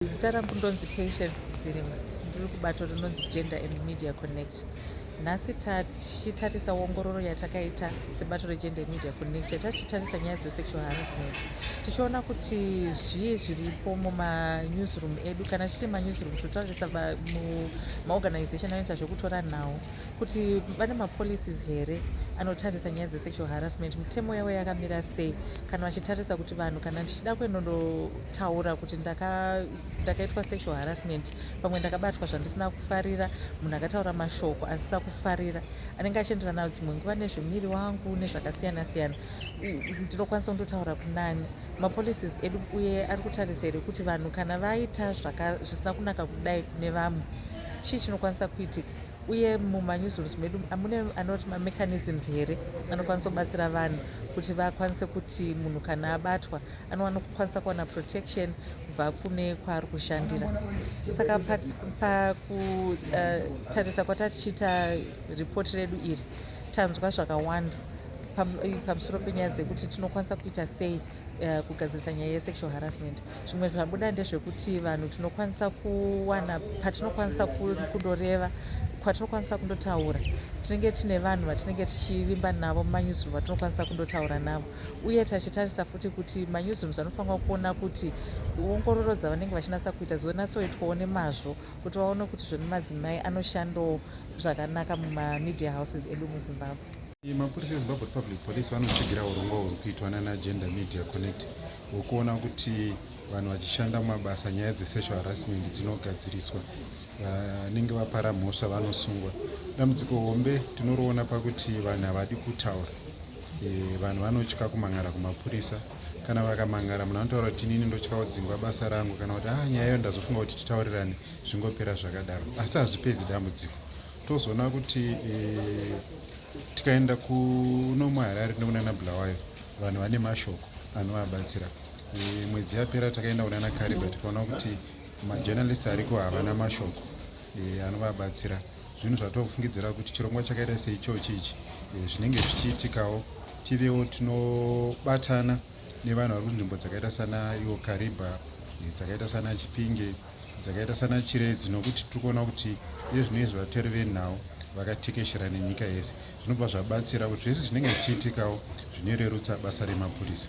Zita rangu ndonzi Patience Zirima, ndiri kubato rinonzi Gender and Media Connect. Nhasi tichitarisa ongororo yatakaita sebato reGender and Media Connect tatichitarisa nyaya dzesexual harassment, tichiona kuti zvii zviripo mumanewsroom edu, kana tichiti manewsroom tinotarisa maorganization anoita zvekutora nhau kuti vane mapolicies here anotarisa nyaya dzesexual harassment, mitemo yavo yakamira sei, kana vachitarisa kuti vanhu kana ndichida kuendotaura kuti ndakaitwa sexual harassment, pamwe ndakabatwa zvandisina kufarira, munhu akataura mashoko asina kufarira anenge achienderana dzimwe nguva nezvemuviri wangu nezvakasiyana siyana, ndinokwanisa kundotaura kunani. Mapolicies edu uye ari kutarisa here kuti vanhu kana vaita zvisina kunaka kudai kune vamwe, chii chinokwanisa kuitika, uye mumanewsrooms medu amune anoti mamechanisms here anokwanisa kubatsira vanhu kuti vakwanise kuti munhu kana abatwa anokwanisa kuwana protection kubva kune kwaari kushandira. Saka pakutarisa kwatatichiita ripoti redu iri, tanzwa zvakawanda pamusoro penyaya dzekuti tinokwanisa kuita sei kugadzirisa nyaya yesexual harassment. Zvimwe zvabuda ndezvekuti vanhu tinokwanisa kuwana patinokwanisa kundoreva, kwatinokwanisa kundotaura, tinenge tine vanhu vatinenge tichivimba navo mumanewsroom vatinokwanisa kundotaura navo, uye tachitarisa futi kuti manewsrooms anofanira kuona kuti ongororo dzavanenge vachinatsa kuita dzonatsoitwawo nemazvo, kuti vaone kuti zvemadzimai anoshandawo zvakanaka mumamedia houses edu muZimbabwe. Mapurisa eZimbabwe Public Police vanotsigira urongwa huri kuitwa naGender Media Connect hwokuona kuti vanhu vachishanda mumabasa nyaya dzesexual harassment dzinogadziriswa, vanenge vapara mhosva vanosungwa. Dambudziko hombe tinoroona pakuti vanhu havadi kutaura, vanhu vanotya kumangara kumapurisa, kana vakamangara munhu anotaura kuti inini ndotyawo dzingwa basa rangu, kana kuti nyaya iyo ndazofunga kuti titaurirane zvingopera zvakadaro, asi hazvipedzi dambudziko. Tozoona kuti tikaenda kuno muHarare nekunana Bulawayo, vanhu vane mashoko anovabatsira. Mwedzi yapera takaenda kunana Kariba tikaona kuti majournalist ariko havana mashoko anovabatsira. Zvinhu zvatofungidzira kuti chirongwa chakaita seichochi ichi zvinenge zvichiitikawo, tivewo tinobatana nevanhu vari kunzvimbo dzakaita sana iwo Kariba, dzakaita sana Chipinge, dzakaita sana Chiredzi, nokuti tiri kuona kuti izvinezvi vateeri venhau vakatekeshera nenyika yese. Zvinobva zvabatsira kuti zvese zvinenge zvichiitikawo zvinorerutsa basa remapurisa.